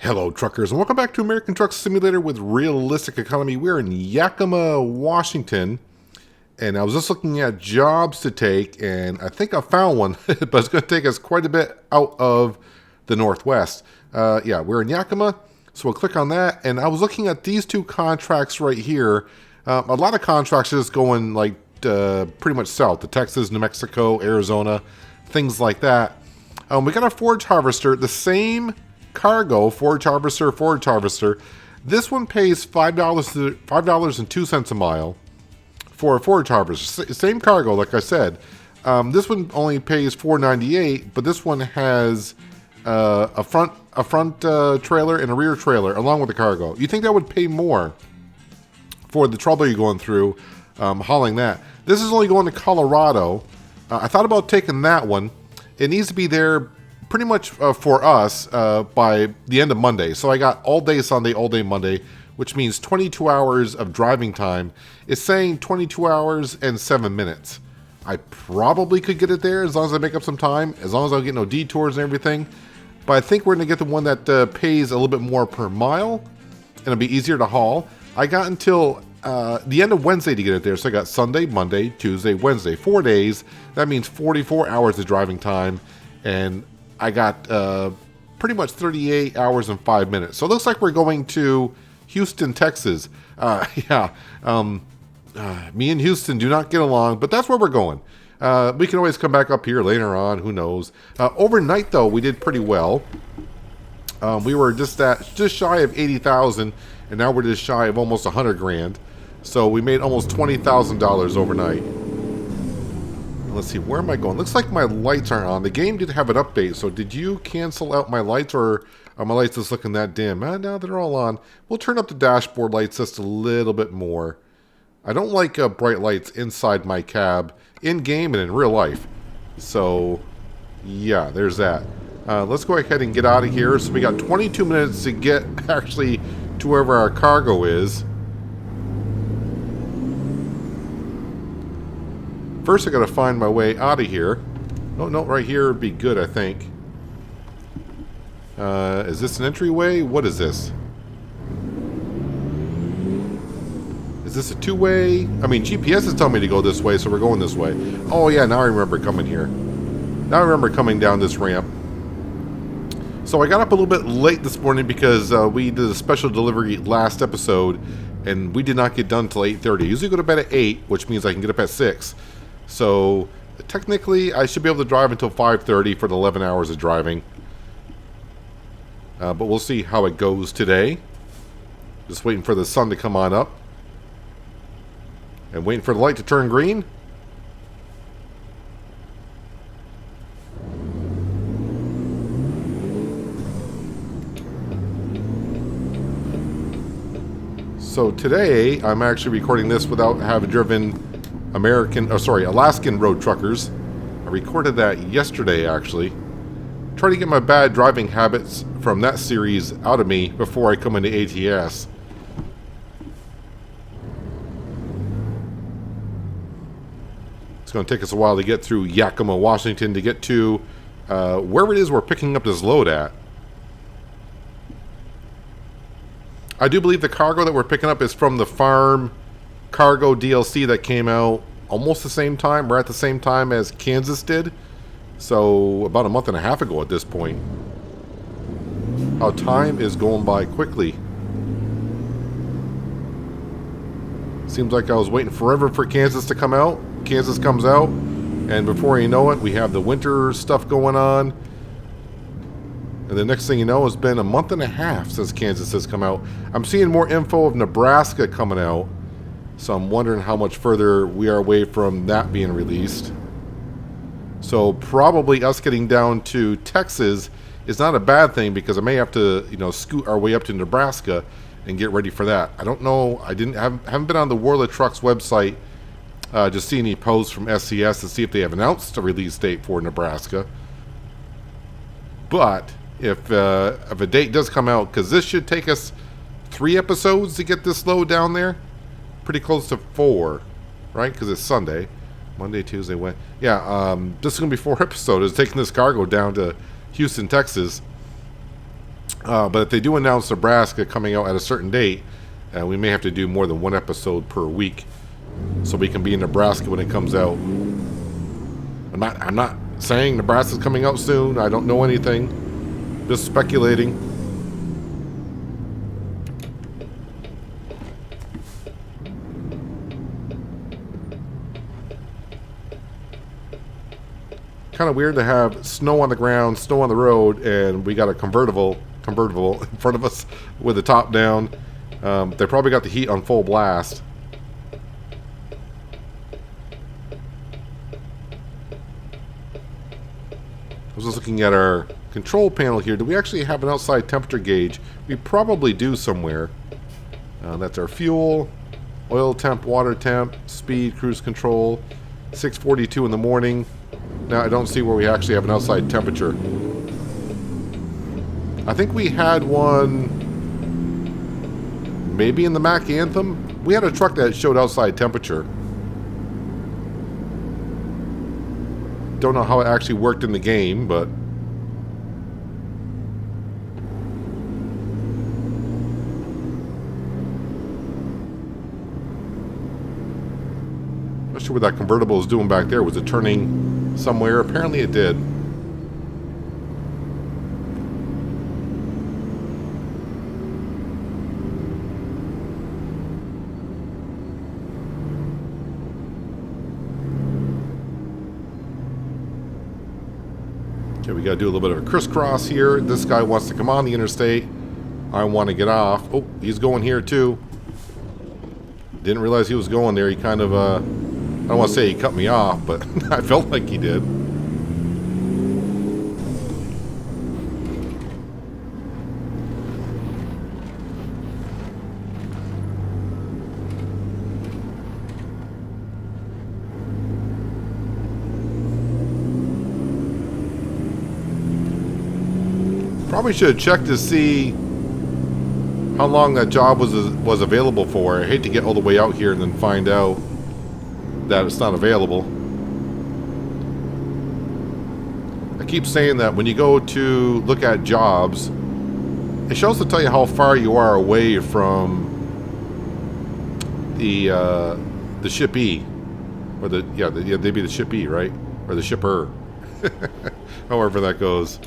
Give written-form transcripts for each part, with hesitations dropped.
Hello, truckers, and welcome back to American Truck Simulator with Realistic Economy. We're in Yakima, Washington, and I was just looking at jobs to take, and I think I found one, but it's going to take us quite a bit out of the Northwest. Yeah, we're in Yakima, so we'll click on that, and I was looking at these two contracts right here. A lot of contracts are just going like pretty much south to Texas, New Mexico, Arizona, things like that. We got a forage harvester, the same cargo, forage harvester. This one pays $5.02 a mile for a forage harvester. Same cargo, like I said. This one only pays $4.98, but this one has a front trailer and a rear trailer along with the cargo. You think that would pay more for the trouble you're going through hauling that? This is only going to Colorado. I thought about taking that one. It needs to be there pretty much for us by the end of Monday. So I got all day Sunday, all day Monday, which means 22 hours of driving time. It's saying 22 hours and 7 minutes. I probably could get it there as long as I make up some time, as long as I don't get no detours and everything. But I think we're going to get the one that pays a little bit more per mile, and it'll be easier to haul. I got until the end of Wednesday to get it there. So I got Sunday, Monday, Tuesday, Wednesday, 4 days. That means 44 hours of driving time, and I got pretty much 38 hours and 5 minutes. So it looks like we're going to Houston, Texas. Me and Houston do not get along, but that's where we're going. We can always come back up here later on. Who knows? Overnight, though, we did pretty well. We were just shy of 80,000, and now we're just shy of almost 100 grand. So we made almost $20,000 overnight. Let's see, where am I going? Looks like my lights aren't on. The game did have an update, so did you cancel out my lights, or are my lights just looking that dim? Now they're all on. We'll turn up the dashboard lights just a little bit more. I don't like bright lights inside my cab, in-game and in real life. So, yeah, there's that. Let's go ahead and get out of here. So we got 22 minutes to get actually to wherever our cargo is. First, I gotta find my way out of here. No, right here would be good, I think. Is this an entryway? What is this? Is this a two-way? I mean, GPS is telling me to go this way, so we're going this way. Oh, yeah, now I remember coming here. Now I remember coming down this ramp. So I got up a little bit late this morning because we did a special delivery last episode, and we did not get done till 8:30. I usually go to bed at 8, which means I can get up at 6. So technically, I should be able to drive until 5:30 for the 11 hours of driving. But we'll see how it goes today. Just waiting for the sun to come on up. And waiting for the light to turn green. So today, I'm actually recording this without having driven Alaskan Road Truckers. I recorded that yesterday, actually. Try to get my bad driving habits from that series out of me before I come into ATS. It's going to take us a while to get through Yakima, Washington, to get to wherever it is we're picking up this load at. I do believe the cargo that we're picking up is from the Farm Cargo DLC that came out almost the same time, or at the same time as Kansas did. So about a month and a half ago at this point. How time is going by quickly. Seems like I was waiting forever for Kansas to come out. Kansas comes out, and before you know it, we have the winter stuff going on. And the next thing you know, it's been a month and a half since Kansas has come out. I'm seeing more info of Nebraska coming out. So I'm wondering how much further we are away from that being released. So probably us getting down to Texas is not a bad thing, because I may have to, scoot our way up to Nebraska and get ready for that. I don't know. I haven't been on the World of Trucks website to see any posts from SCS to see if they have announced a release date for Nebraska. But if a date does come out, because this should take us 3 episodes to get this load down there. Pretty close to 4, right? Because it's Sunday. Monday, Tuesday, Wednesday. Yeah, this is going to be 4 episodes. It's taking this cargo down to Houston, Texas. But if they do announce Nebraska coming out at a certain date, we may have to do more than one episode per week, so we can be in Nebraska when it comes out. I'm not saying Nebraska's coming out soon. I don't know anything. Just speculating. Kind of weird to have snow on the ground, snow on the road, and we got a convertible in front of us with the top down. They probably got the heat on full blast. I was just looking at our control panel here. Do we actually have an outside temperature gauge? We probably do somewhere. That's our fuel, oil temp, water temp, speed, cruise control, 6:42 in the morning. Now, I don't see where we actually have an outside temperature. I think we had one maybe in the Mack Anthem. We had a truck that showed outside temperature. Don't know how it actually worked in the game, but not sure what that convertible is doing back there. Was it turning somewhere? Apparently it did. Okay, we got to do a little bit of a crisscross here. This guy wants to come on the interstate. I want to get off. Oh, he's going here too. Didn't realize he was going there. He kind of, I don't want to say he cut me off, but I felt like he did. Probably should have checked to see how long that job was available for. I hate to get all the way out here and then find out that it's not available. I keep saying that when you go to look at jobs, it should also tell you how far you are away from the shippee, or they'd be the shippee, right, or the shipper, however that goes.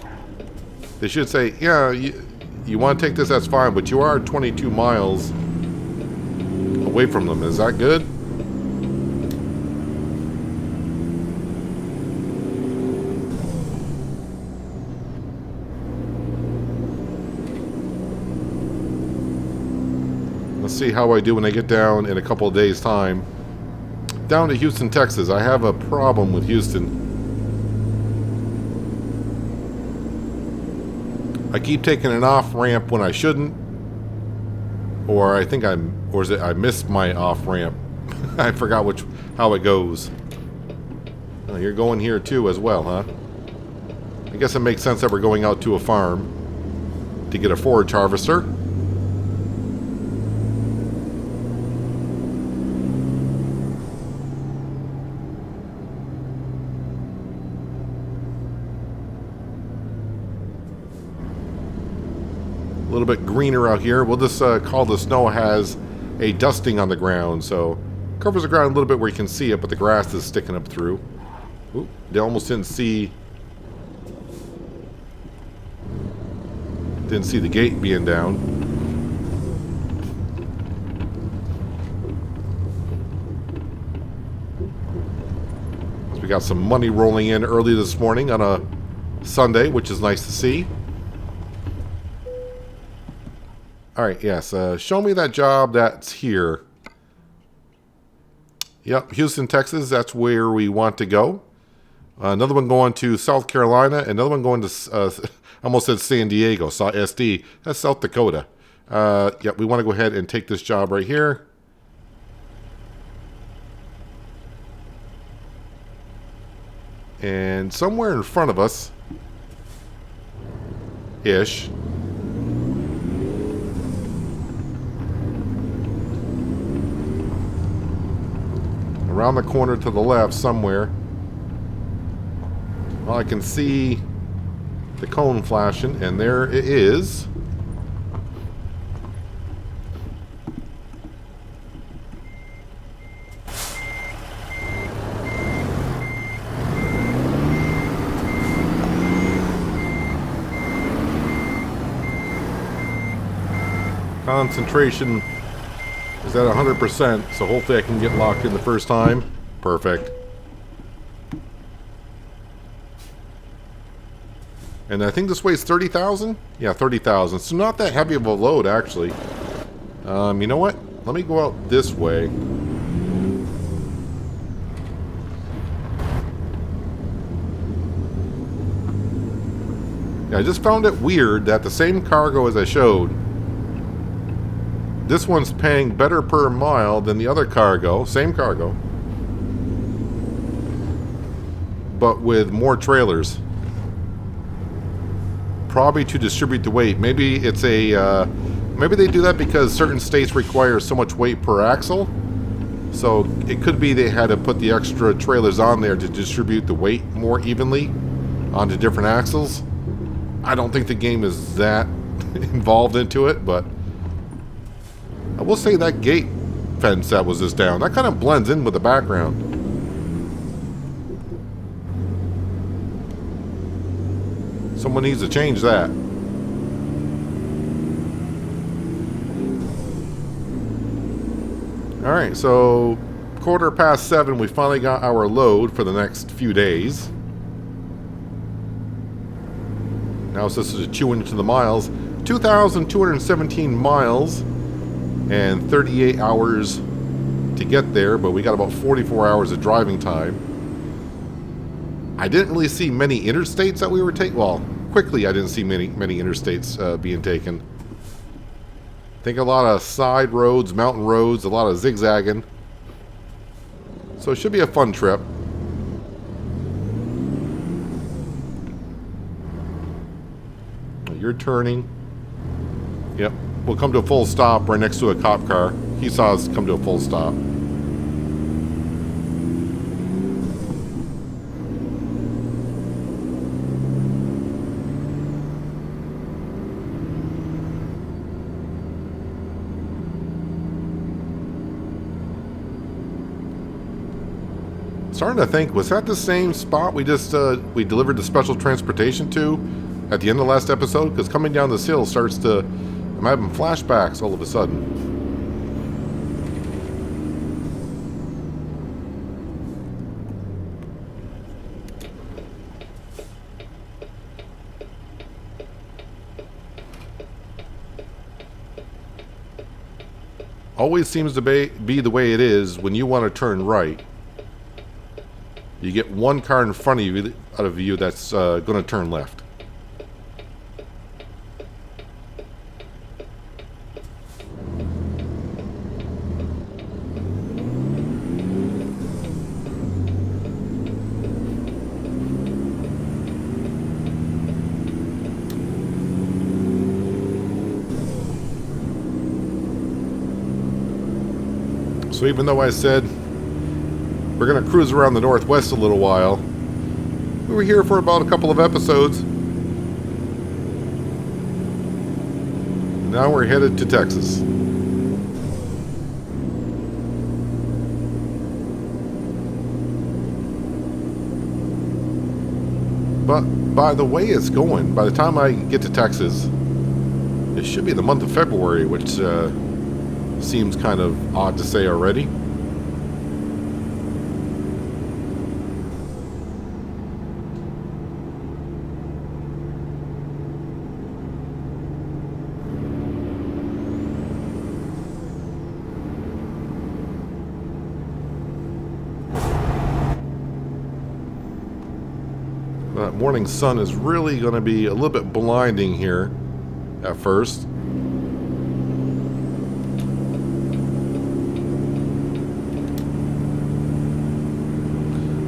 They should say, yeah, you want to take this, that's fine, but you are 22 miles away from them. Is that good? Let's see how I do when I get down in a couple of days' time. Down to Houston, Texas. I have a problem with Houston. I keep taking an off ramp when I shouldn't, or I missed my off ramp. I forgot how it goes. Oh, you're going here too as well, huh? I guess it makes sense that we're going out to a farm to get a forage harvester. A little bit greener out here. We'll just call the snow has a dusting on the ground, so covers the ground a little bit where you can see it, but the grass is sticking up through. Ooh, they almost didn't see the gate being down. So we got some money rolling in early this morning on a Sunday, which is nice to see. Alright, yes, show me that job that's here. Yep, Houston, Texas, that's where we want to go. Another one going to South Carolina, another one going to, I almost said San Diego, SD, that's South Dakota. Yep, we want to go ahead and take this job right here. And somewhere in front of us, ish, around the corner to the left somewhere. Well, I can see the cone flashing, and there it is. Concentration is at 100%, so hopefully I can get locked in the first time. Perfect. And I think this weighs 30,000? Yeah, 30,000. So not that heavy of a load, actually. You know what? Let me go out this way. Yeah, I just found it weird that the same cargo as I showed, this one's paying better per mile than the other cargo, same cargo, but with more trailers. Probably to distribute the weight. Maybe it's a, maybe they do that because certain states require so much weight per axle. So it could be they had to put the extra trailers on there to distribute the weight more evenly onto different axles. I don't think the game is that involved into it, but I will say that gate fence that was just down, that kind of blends in with the background. Someone needs to change that. Alright, so 7:15, we finally got our load for the next few days. Now it's just to chew into the miles. 2,217 miles and 38 hours to get there, but we got about 44 hours of driving time. I didn't really see many interstates that we were taking. Well, quickly I didn't see many interstates being taken. I think a lot of side roads, mountain roads, a lot of zigzagging. So it should be a fun trip. You're turning. Yep. We'll come to a full stop right next to a cop car. He saw us come to a full stop. Starting to think, was that the same spot we just we delivered the special transportation to at the end of the last episode? Because coming down this hill starts to, I'm having flashbacks all of a sudden. Always seems to be the way it is when you want to turn right. You get one car in front of you that's going to turn left. So even though I said we're going to cruise around the Northwest a little while, we were here for about a couple of episodes. Now we're headed to Texas. But by the way it's going, by the time I get to Texas, it should be the month of February, which seems kind of odd to say already. That morning sun is really going to be a little bit blinding here at first.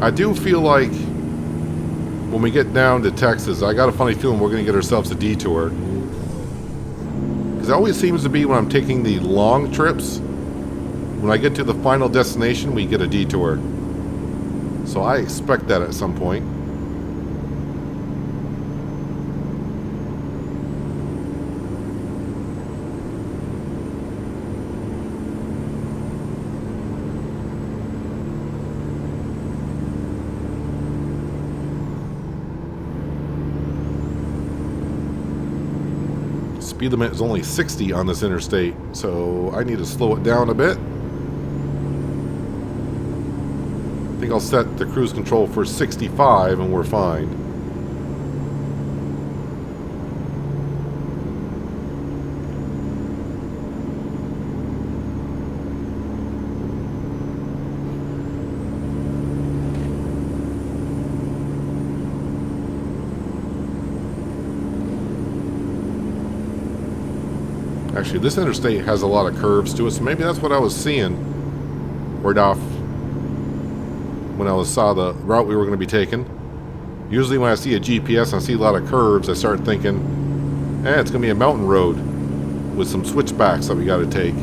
I do feel like when we get down to Texas, I got a funny feeling we're going to get ourselves a detour. Because it always seems to be when I'm taking the long trips, when I get to the final destination, we get a detour. So I expect that at some point. Speed limit is only 60 on this interstate, so I need to slow it down a bit. I think I'll set the cruise control for 65 and we're fine. Actually, this interstate has a lot of curves to it, so maybe that's what I was seeing right off when I saw the route we were going to be taking. Usually when I see a GPS and I see a lot of curves, I start thinking, it's going to be a mountain road with some switchbacks that we got to take.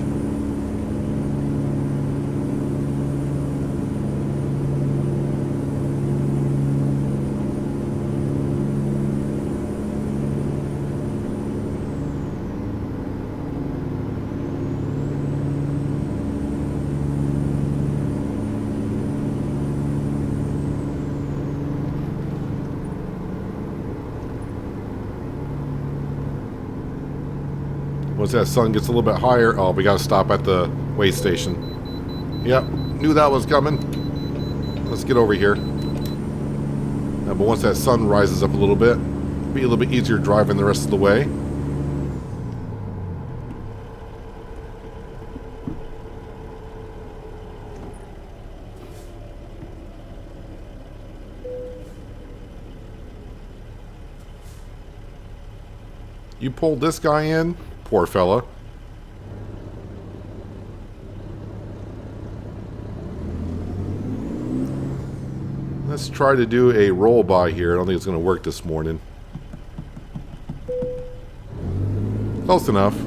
Once that sun gets a little bit higher, we got to stop at the way station. Yep, knew that was coming. Let's get over here. But once that sun rises up a little bit, it'll be a little bit easier driving the rest of the way. You pulled this guy in? Poor fella. Let's try to do a roll by here. I don't think it's going to work this morning. Close enough.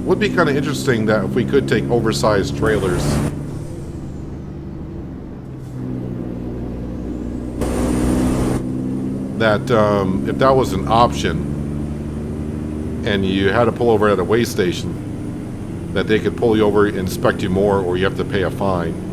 Would be kind of interesting that if we could take oversized trailers. That if that was an option and you had to pull over at a way station, that they could pull you over, inspect you more, or you have to pay a fine.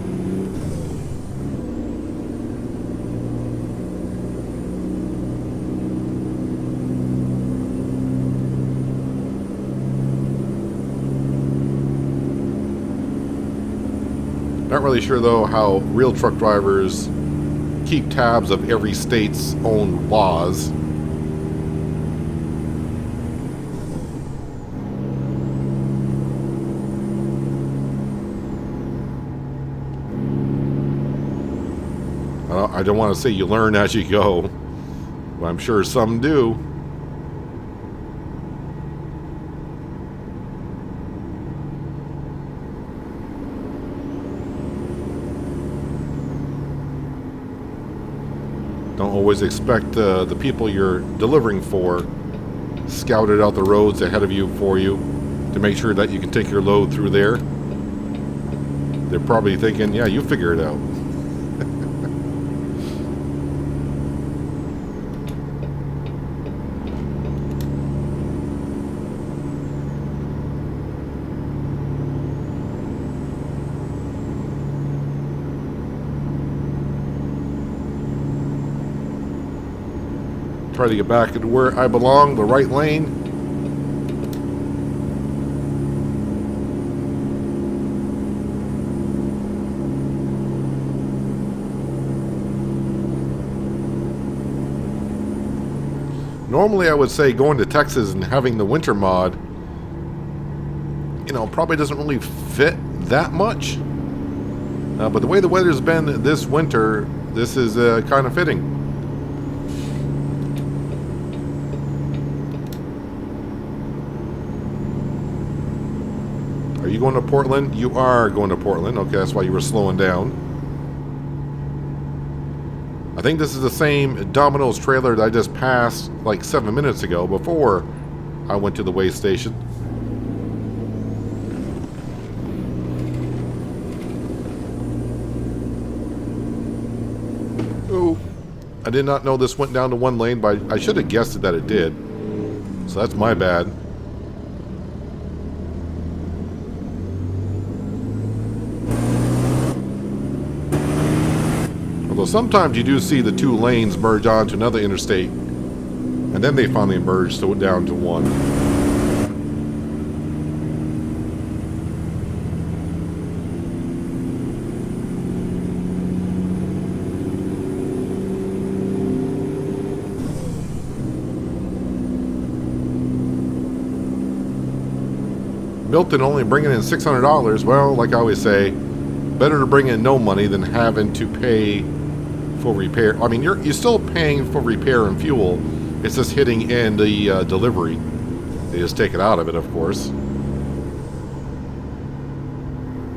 Not really sure though how real truck drivers keep tabs of every state's own laws. I don't want to say you learn as you go, but I'm sure some do. Don't always expect the people you're delivering for scouted out the roads ahead of you for you to make sure that you can take your load through there. They're probably thinking, yeah, you figure it out. Try to get back into where I belong, the right lane. Normally I would say going to Texas and having the winter mod, you know, probably doesn't really fit that much. But the way the weather's been this winter, this is kind of fitting. Are you going to Portland? You are going to Portland. Okay, that's why you were slowing down. I think this is the same Domino's trailer that I just passed like 7 minutes ago before I went to the way station. Oh, I did not know this went down to one lane, but I should have guessed it that it did. So that's my bad. sometimes you do see the two lanes merge onto another interstate, and then they finally merge down to one. Milton only bringing in $600. Well, like I always say, better to bring in no money than having to pay for repair. I mean, you're still paying for repair and fuel. It's just hitting in the delivery. They just take it out of it, of course.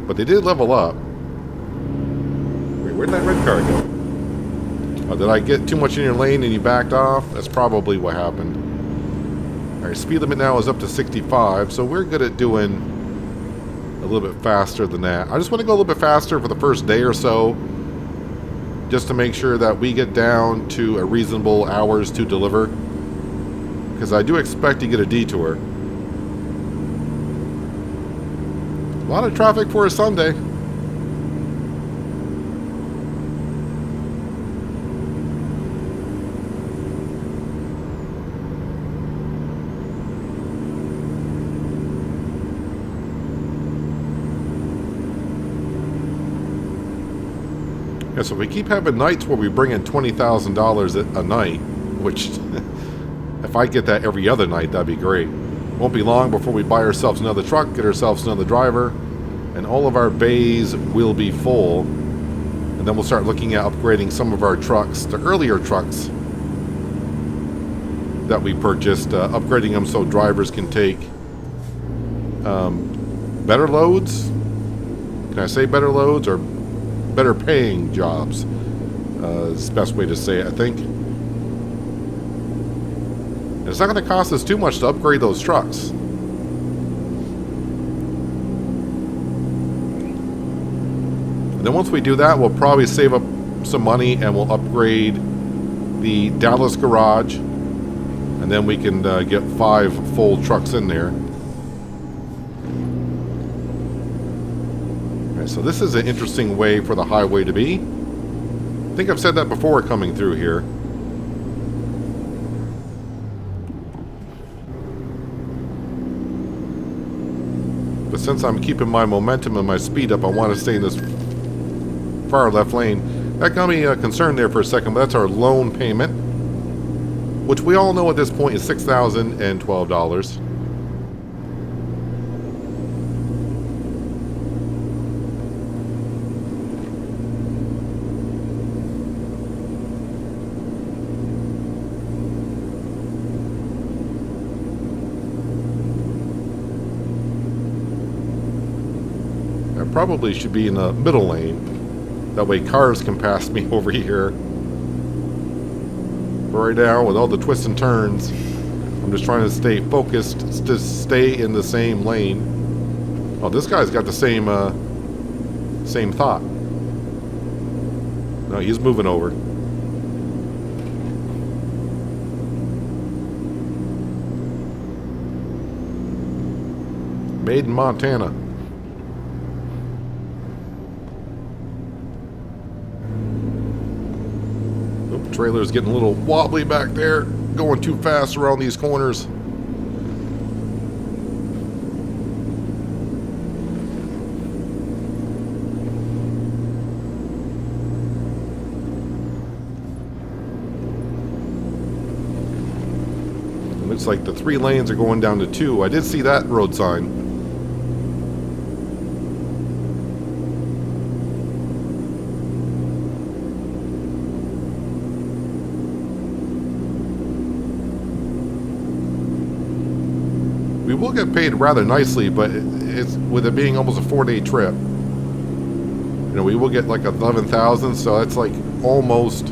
But they did level up. Wait, where'd that red car go? Oh, did I get too much in your lane and you backed off? That's probably what happened. Alright, speed limit now is up to 65, so we're good at doing a little bit faster than that. I just want to go a little bit faster for the first day or so, just to make sure that we get down to a reasonable hours to deliver, because I do expect to get a detour. A lot of traffic for a Sunday. Yeah, so if we keep having nights where we bring in $20,000 a night, which if I get that every other night, that'd be great. Won't be long before we buy ourselves another truck, get ourselves another driver, and all of our bays will be full. And then we'll start looking at upgrading some of our trucks, the earlier trucks that we purchased, upgrading them so drivers can take better loads. Can I say better loads, or better paying jobs? Is the best way to say it, I think. And it's not going to cost us too much to upgrade those trucks. And then once we do that, we'll probably save up some money and we'll upgrade the Dallas garage. And then we can get 5 full trucks in there. So this is an interesting way for the highway to be. I think I've said that before coming through here. But since I'm keeping my momentum and my speed up, I want to stay in this far left lane. That got me concerned there for a second, but that's our loan payment, which we all know at this point is $6,012. Probably should be in the middle lane. That way cars can pass me over here. But right now, with all the twists and turns, I'm just trying to stay focused, to stay in the same lane. Oh, this guy's got the same thought. No, he's moving over. Made in Montana. Trailer's getting a little wobbly back there, going too fast around these corners. It looks like the 3 lanes are going down to 2. I did see that road sign. We will get paid rather nicely, but it's with it being almost a 4-day trip. You know, we will get like 11,000, so that's like almost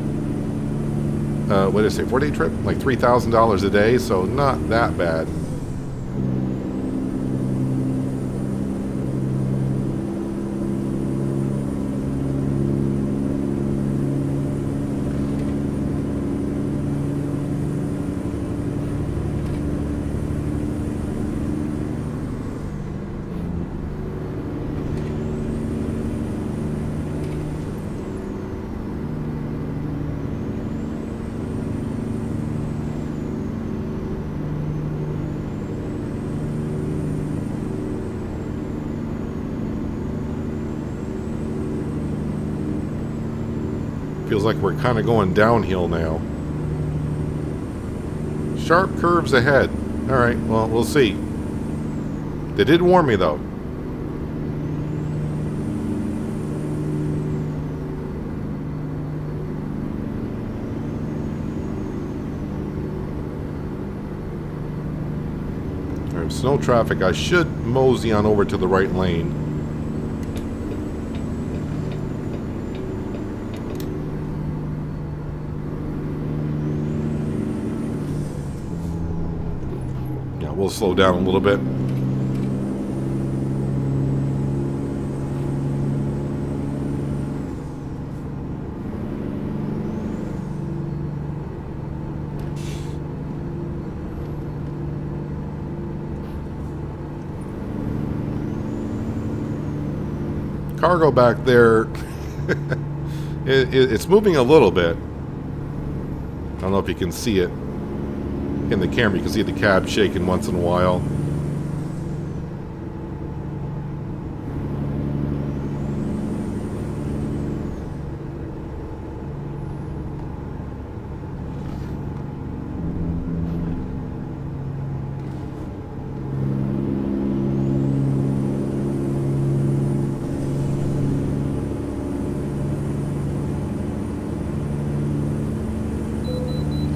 what did I say, 4-day trip? Like $3,000 a day, so not that bad. Feels like we're kind of going downhill now. Sharp curves ahead. Alright, well, we'll see. They did warn me, though. Alright, snow traffic. I should mosey on over to the right lane. We'll slow down a little bit. Cargo back there, it's moving a little bit. I don't know if you can see it. In the camera, you can see the cab shaking once in a while.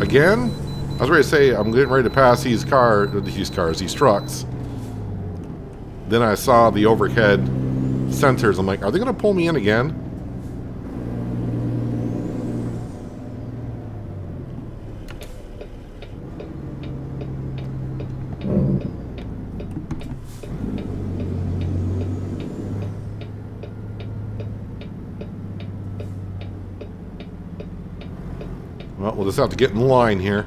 Again? I was ready to say, I'm getting ready to pass these trucks. Then I saw the overhead sensors. I'm like, are they going to pull me in again? Well, we'll just have to get in line here.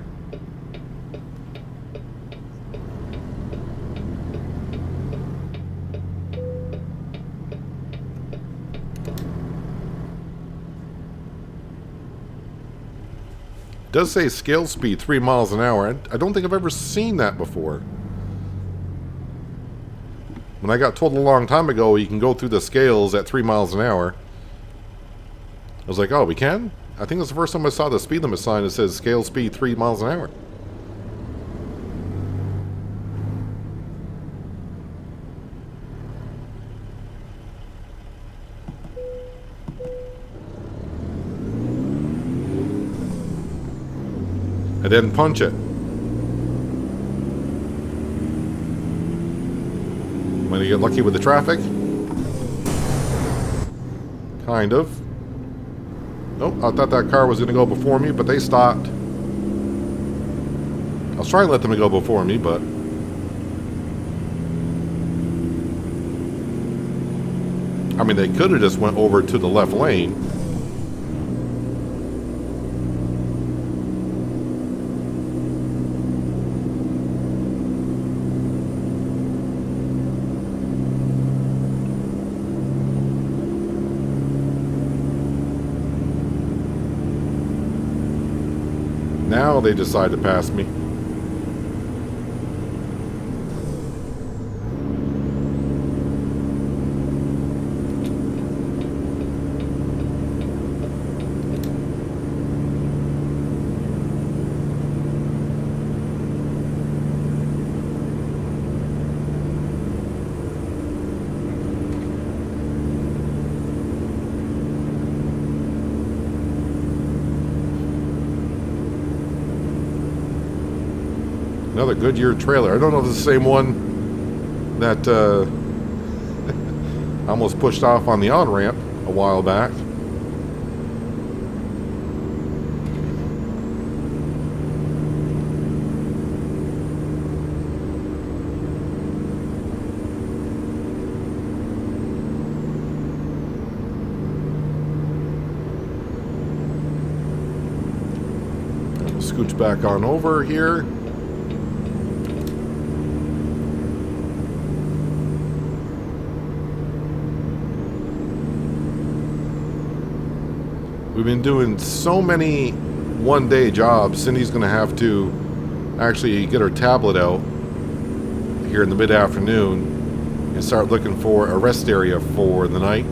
It does say scale speed 3 miles an hour. I don't think I've ever seen that before. When I got told a long time ago you can go through the scales at 3 miles an hour, I was like, oh, we can? I think that's the first time I saw the speed limit sign that says scale speed 3 miles an hour. I didn't punch it. Am I gonna get lucky with the traffic? Kind of. Nope, I thought that car was gonna go before me, but they stopped. I was trying to let them go before me, but... I mean, they could have just went over to the left lane. Now they decide to pass me. Another Goodyear trailer. I don't know if it's the same one that almost pushed off on the on-ramp a while back. Scooch back on over here. We've been doing so many one-day jobs. Cindy's going to have to actually get her tablet out here in the mid-afternoon and start looking for a rest area for the night.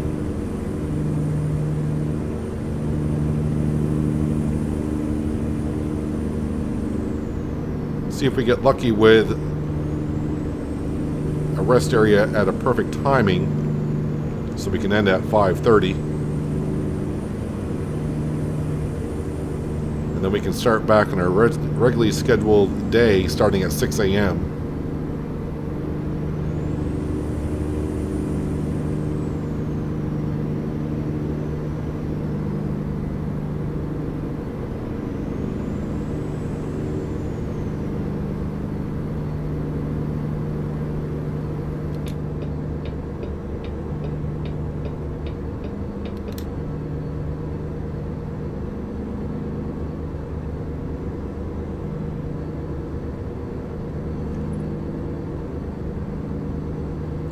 See if we get lucky with a rest area at a perfect timing so we can end at 5:30. And then we can start back on our regularly scheduled day starting at 6 a.m.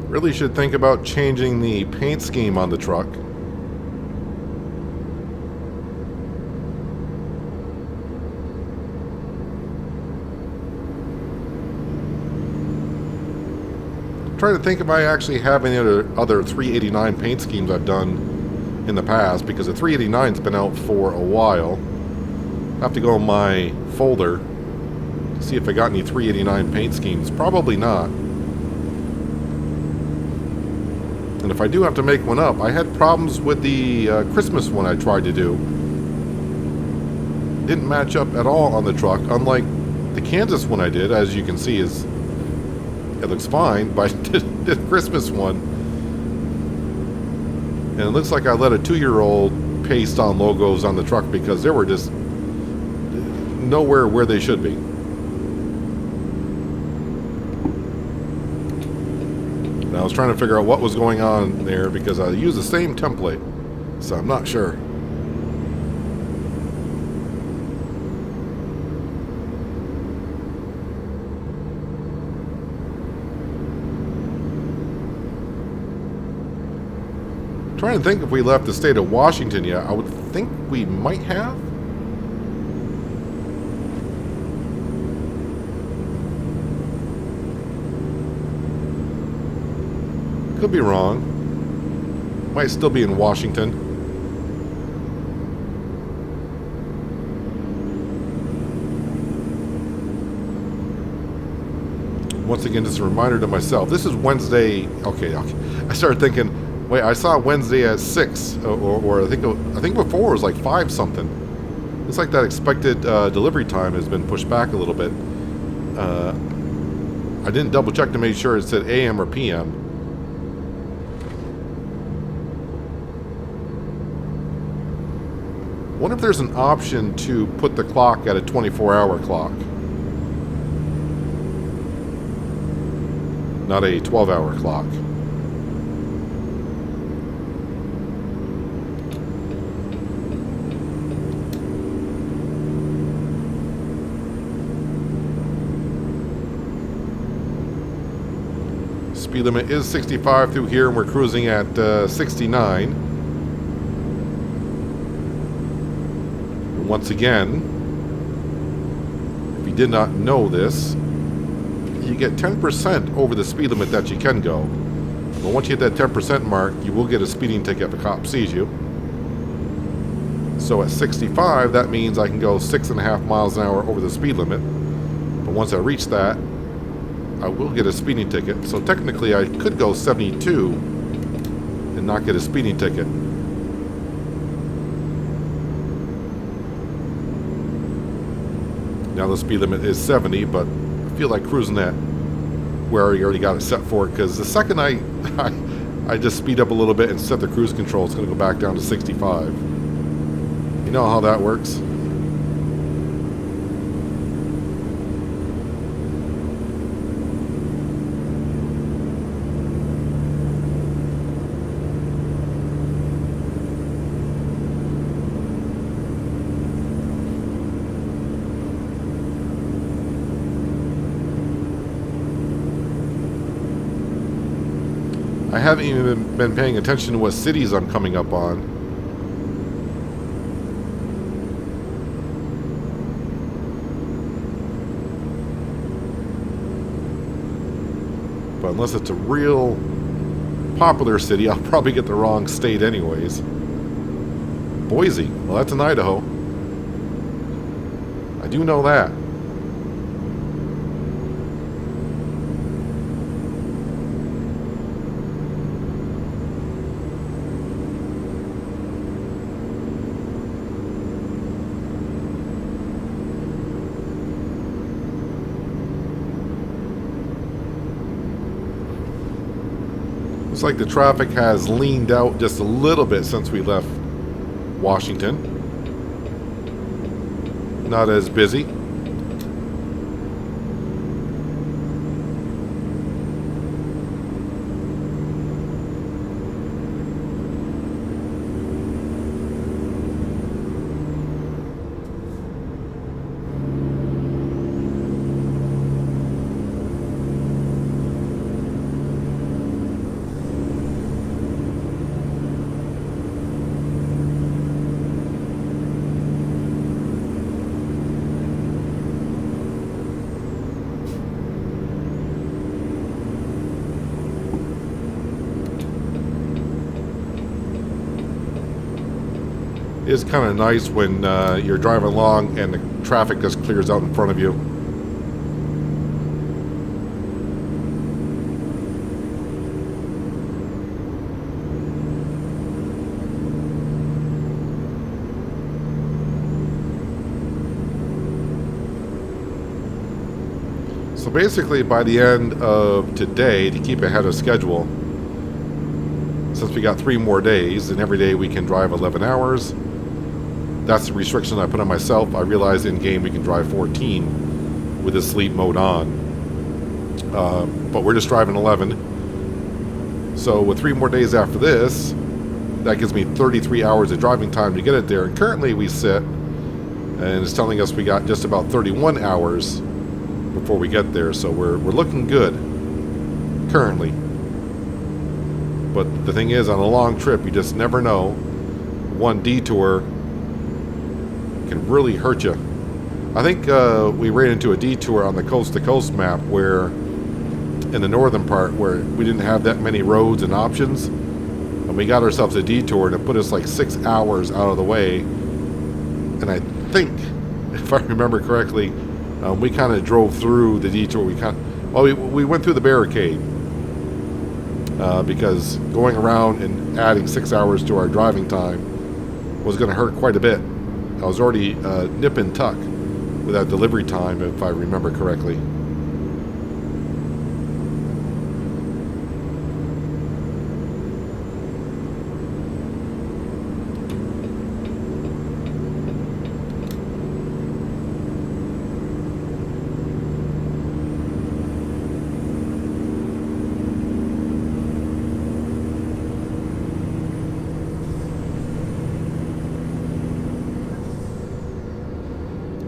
Really should think about changing the paint scheme on the truck. Trying to think if I actually have any other 389 paint schemes I've done in the past, because the 389's been out for a while. I have to go in my folder to see if I got any 389 paint schemes. Probably not. And if I do have to make one up, I had problems with the Christmas one I tried to do. Didn't match up at all on the truck, unlike the Kansas one I did. As you can see, it looks fine, but I did the Christmas one. And it looks like I let a 2-year-old paste on logos on the truck because they were just nowhere where they should be. And I was trying to figure out what was going on there because I used the same template, so I'm not sure. Trying to think if we left the state of Washington yet. I would think we might have. Could be wrong. Might still be in Washington. Once again, just a reminder to myself. This is Wednesday. Okay. I started thinking, wait, I saw Wednesday at 6, or I think before it was like 5 something. Looks like that expected delivery time has been pushed back a little bit. I didn't double check to make sure it said AM or PM. Wonder if there's an option to put the clock at a 24-hour clock, not a 12-hour clock. Speed limit is 65 through here, and we're cruising at 69. Once again, if you did not know this, you get 10% over the speed limit that you can go. But once you hit that 10% mark, you will get a speeding ticket if a cop sees you. So at 65, that means I can go 6.5 miles an hour over the speed limit. But once I reach that, I will get a speeding ticket. So technically, I could go 72 and not get a speeding ticket. Now the speed limit is 70, but I feel like cruising at where I already got it set for it, because the second I just speed up a little bit and set the cruise control, it's going to go back down to 65. You know how that works? I haven't even been paying attention to what cities I'm coming up on. But unless it's a real popular city, I'll probably get the wrong state anyways. Boise. Well, that's in Idaho. I do know that. Looks like the traffic has leaned out just a little bit since we left Washington. Not as busy. It's kind of nice when you're driving along and the traffic just clears out in front of you. So basically, by the end of today, to keep ahead of schedule, since we got 3 more days, and every day we can drive 11 hours, that's the restriction I put on myself. I realized in game we can drive 14 with the sleep mode on, but we're just driving 11. So with 3 more days after this, that gives me 33 hours of driving time to get it there. And currently we sit, and it's telling us we got just about 31 hours before we get there. So we're looking good currently. But the thing is, on a long trip, you just never know. One detour can really hurt you. I think we ran into a detour on the coast-to-coast map where, in the northern part, where we didn't have that many roads and options, and we got ourselves a detour, and it put us like 6 hours out of the way. And I think, if I remember correctly, we kind of drove through the detour. We went through the barricade because going around and adding 6 hours to our driving time was going to hurt quite a bit. I was already nip and tuck with that delivery time, if I remember correctly.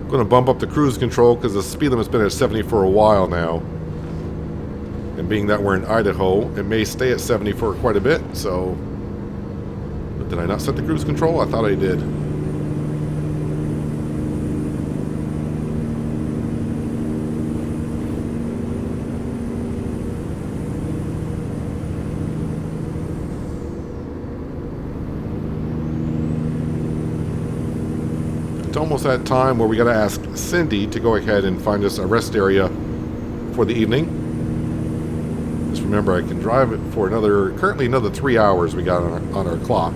Going to bump up the cruise control because the speed limit's been at 70 for a while now. And being that we're in Idaho, it may stay at 70 for quite a bit, so... But did I not set the cruise control? I thought I did. It's almost that time where we got to ask Cindy to go ahead and find us a rest area for the evening. Just remember, I can drive it for currently another 3 hours we got on our clock.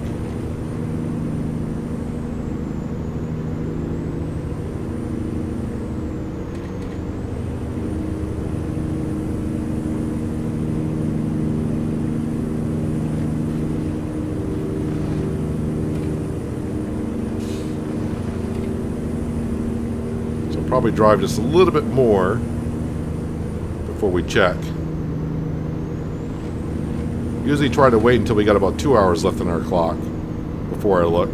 Probably drive just a little bit more before we check. Usually try to wait until we got about 2 hours left on our clock before I look.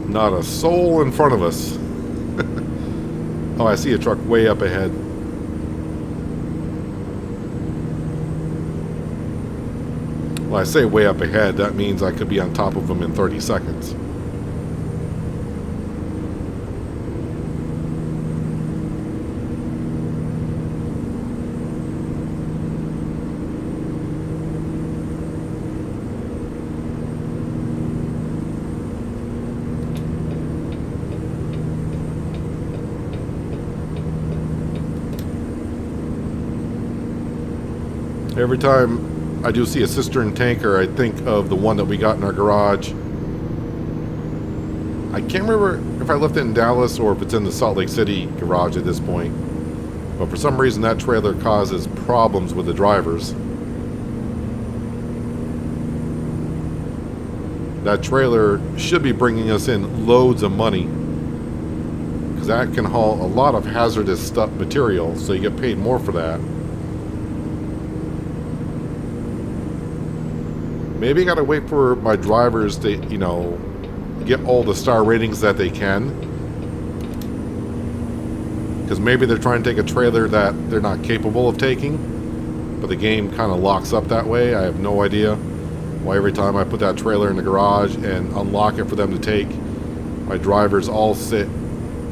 Not a soul in front of us. Oh, I see a truck way up ahead. Well, I say way up ahead, that means I could be on top of them in 30 seconds. Every time I do see a cistern tanker, I think of the one that we got in our garage. I can't remember if I left it in Dallas or if it's in the Salt Lake City garage at this point. But for some reason that trailer causes problems with the drivers. That trailer should be bringing us in loads of money, because that can haul a lot of hazardous stuff, material, so you get paid more for that. Maybe I gotta wait for my drivers to, you know, get all the star ratings that they can. Because maybe they're trying to take a trailer that they're not capable of taking, but the game kind of locks up that way. I have no idea why every time I put that trailer in the garage and unlock it for them to take, my drivers all sit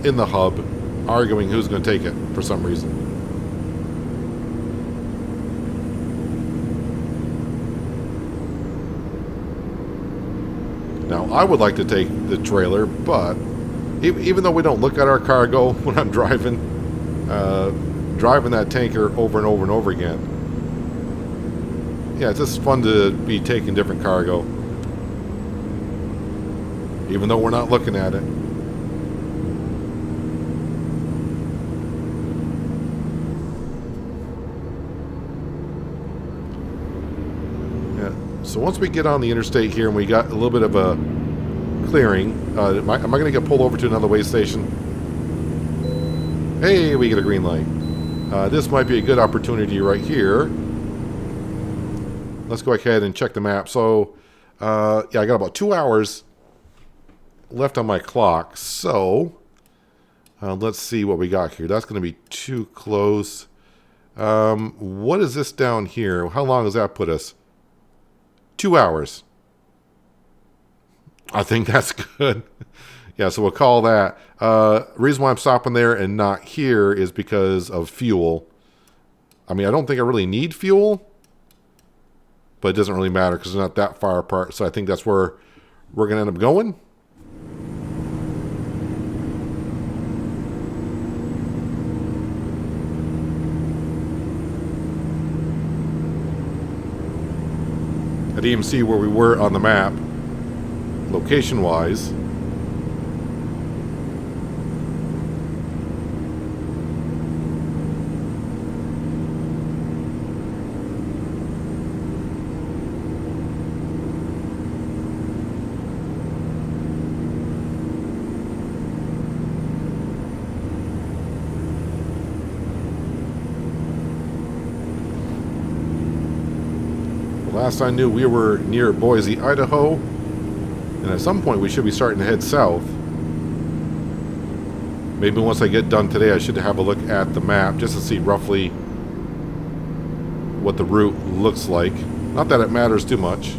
in the hub arguing who's going to take it for some reason. Now, I would like to take the trailer, but even though we don't look at our cargo when I'm driving that tanker over and over and over again, yeah, it's just fun to be taking different cargo, even though we're not looking at it. Yeah. So once we get on the interstate here and we got a little bit of a clearing, am I going to get pulled over to another way station? Hey, we get a green light. This might be a good opportunity right here. Let's go ahead and check the map. So, yeah, I got about 2 hours left on my clock. So, let's see what we got here. That's going to be too close. What is this down here? How long does that put us? 2 hours. I think that's good. Yeah, so we'll call that. Reason why I'm stopping there and not here is because of fuel. I mean, I don't think I really need fuel, but it doesn't really matter because it's not that far apart. So I think that's where we're going to end up going. I didn't even see where we were on the map, location-wise. Last I knew, we were near Boise, Idaho, and at some point we should be starting to head south. Maybe once I get done today, I should have a look at the map just to see roughly what the route looks like. Not that it matters too much.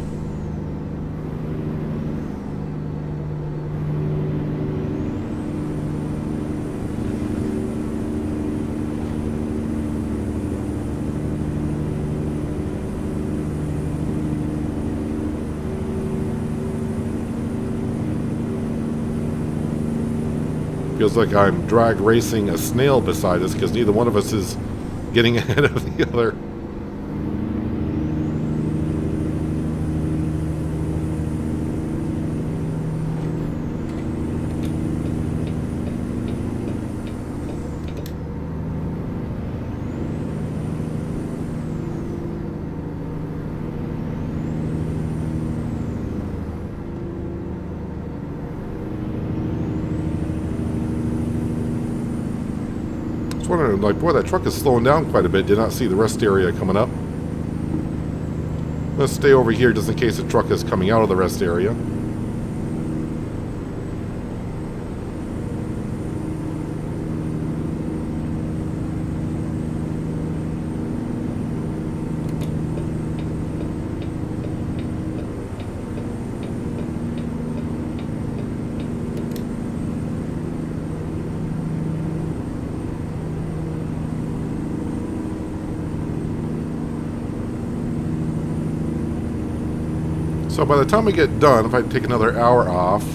Feels like I'm drag racing a snail beside us because neither one of us is getting ahead of the other. Wondering, like, boy, that truck is slowing down quite a bit. Did not see the rest area coming up. Let's stay over here just in case the truck is coming out of the rest area. So by the time we get done, if I take another hour off,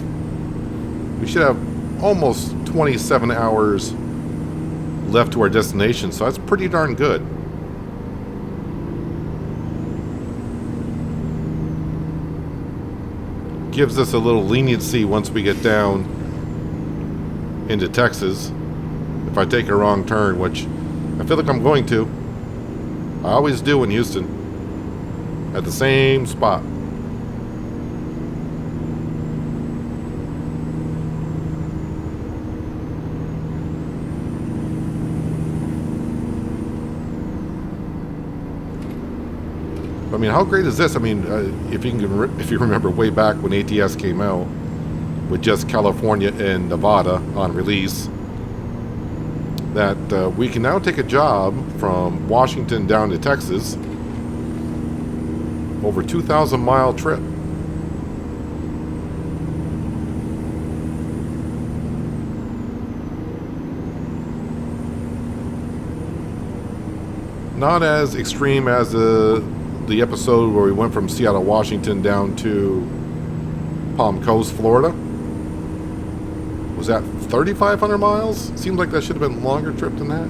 we should have almost 27 hours left to our destination. So that's pretty darn good. gives us a little leniency once we get down into Texas. If I take a wrong turn, which I feel like I'm going to. I always do in Houston. At the same spot. I mean, how great is this? I mean, if you remember way back when ATS came out with just California and Nevada on release, that we can now take a job from Washington down to Texas, over 2,000-mile trip. Not as extreme as the episode where we went from Seattle, Washington down to Palm Coast, Florida. Was that 3,500 miles? Seems like that should have been a longer trip than that.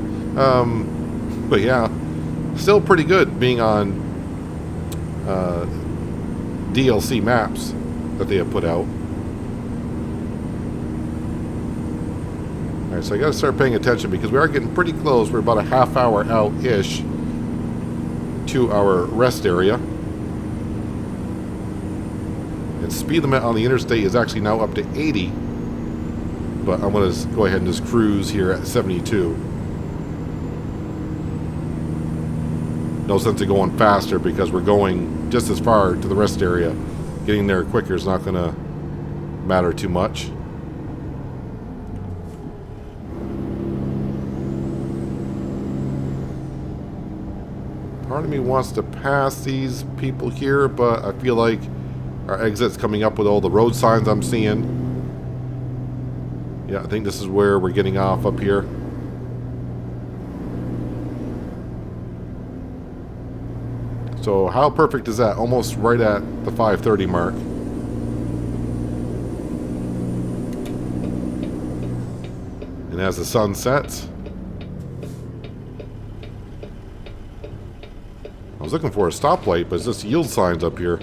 But yeah, still pretty good being on DLC maps that they have put out. Alright, so I gotta start paying attention because we are getting pretty close. We're about a half hour out-ish to our rest area. And speed limit on the interstate is actually now up to 80. But I'm going to go ahead and just cruise here at 72. No sense in going faster because we're going just as far to the rest area. Getting there quicker is not going to matter too much. Part of me wants to pass these people here, but I feel like our exit's coming up with all the road signs I'm seeing. Yeah, I think this is where we're getting off up here. So how perfect is that? Almost right at the 5:30 mark. And as the sun sets, I was looking for a stoplight, but it's just yield signs up here.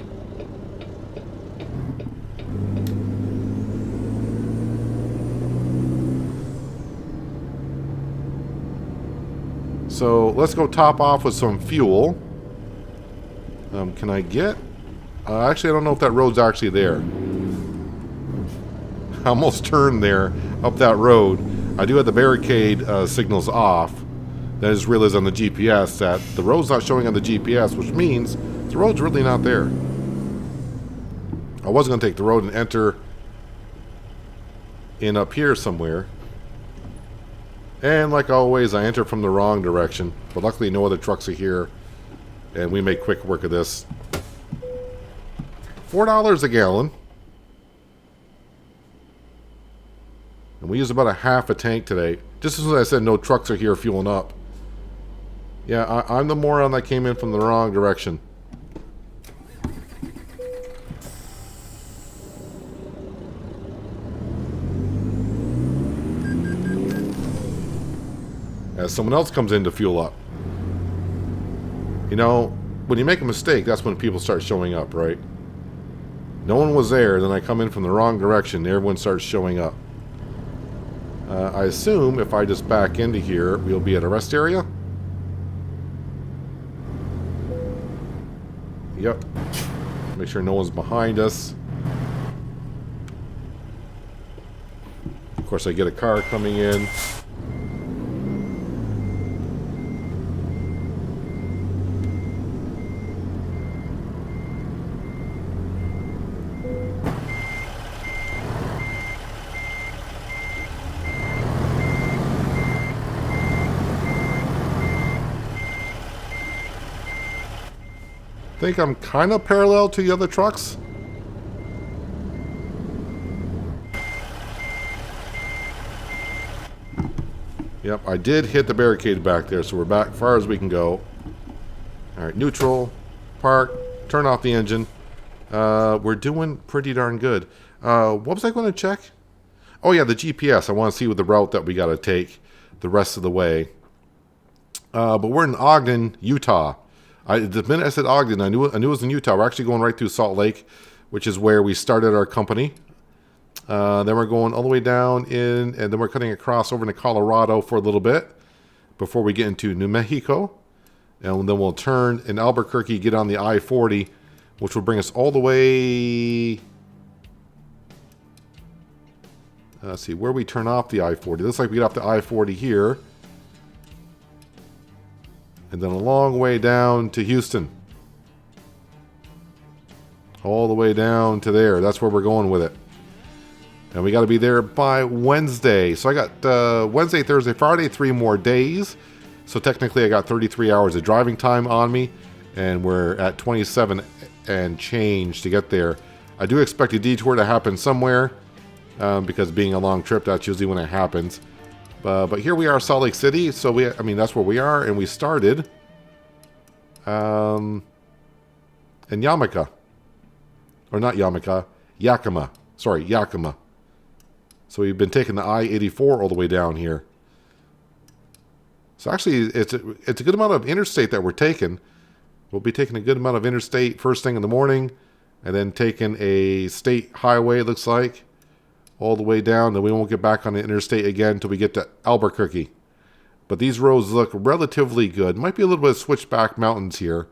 So let's go top off with some fuel. Can I get... actually, I don't know if that road's actually there. I almost turned there up that road. I do have the barricade signals off. Then I just realized on the GPS that the road's not showing on the GPS, which means the road's really not there. I was going to take the road and enter in up here somewhere. And like always, I enter from the wrong direction. But luckily no other trucks are here. And we make quick work of this. $4 a gallon. And we use about a half a tank today. Just as I said, no trucks are here fueling up. Yeah, I'm the moron that came in from the wrong direction. As someone else comes in to fuel up. You know, when you make a mistake, that's when people start showing up, right? No one was there, then I come in from the wrong direction, everyone starts showing up. I assume if I just back into here, we'll be at a rest area. Yep. Make sure no one's behind us. Of course, I get a car coming in. I think I'm kind of parallel to the other trucks. Yep, I did hit the barricade back there, so we're back as far as we can go. Alright, neutral, park, turn off the engine. We're doing pretty darn good. What was I going to check? Oh yeah, the GPS. I want to see what the route that we got to take the rest of the way. But we're in Ogden, Utah. The minute I said Ogden, I knew it was in Utah. We're actually going right through Salt Lake. which is where we started our company. Then we're going all the way down in, and then we're cutting across over into Colorado for a little bit before we get into New Mexico. And then we'll turn in Albuquerque, get on the I-40, which will bring us all the way... Let's see, where we turn off the I-40. Looks like we get off the I-40 here. And then a long way down to Houston. All the way down to there. That's where we're going with it. And we got to be there by Wednesday. So I got Wednesday, Thursday, Friday, 3 more days. So technically I got 33 hours of driving time on me. And we're at 27 and change to get there. I do expect a detour to happen somewhere. Because being a long trip, that's usually when it happens. But here we are, Salt Lake City. So that's where we are. And we started in Yakima. Or not Yakima. Yakima. Sorry, Yakima. So we've been taking the I-84 all the way down here. So actually, it's a good amount of interstate that we're taking. We'll be taking a good amount of interstate first thing in the morning. And then taking a state highway, it looks like. All the way down. Then we won't get back on the interstate again until we get to Albuquerque. But these roads look relatively good. Might be a little bit of switchback mountains here.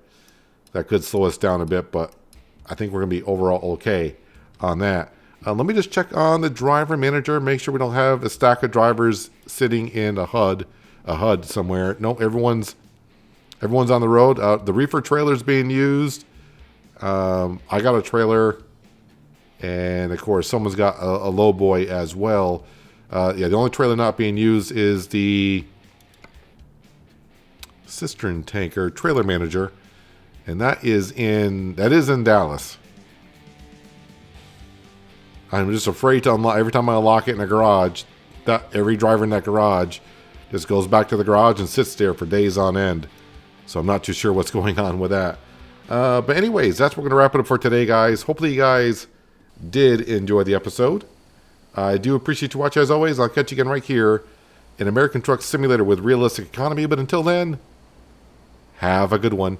That could slow us down a bit. But I think we're going to be overall okay on that. Let me just check on the driver manager. Make sure we don't have a stack of drivers sitting in a HUD somewhere. No, everyone's on the road. The reefer trailer is being used. I got a trailer, and of course, someone's got a low boy as well. The only trailer not being used is the cistern tanker trailer manager, and that is in Dallas. I'm just afraid to unlock. Every time I unlock it in a garage, that every driver in that garage just goes back to the garage and sits there for days on end. So I'm not too sure what's going on with that. But anyways, that's what we're going to wrap it up for today, guys. Hopefully you guys did enjoy the episode. I do appreciate you watching as always. I'll catch you again right here in American Truck Simulator with Realistic Economy. But until then, have a good one.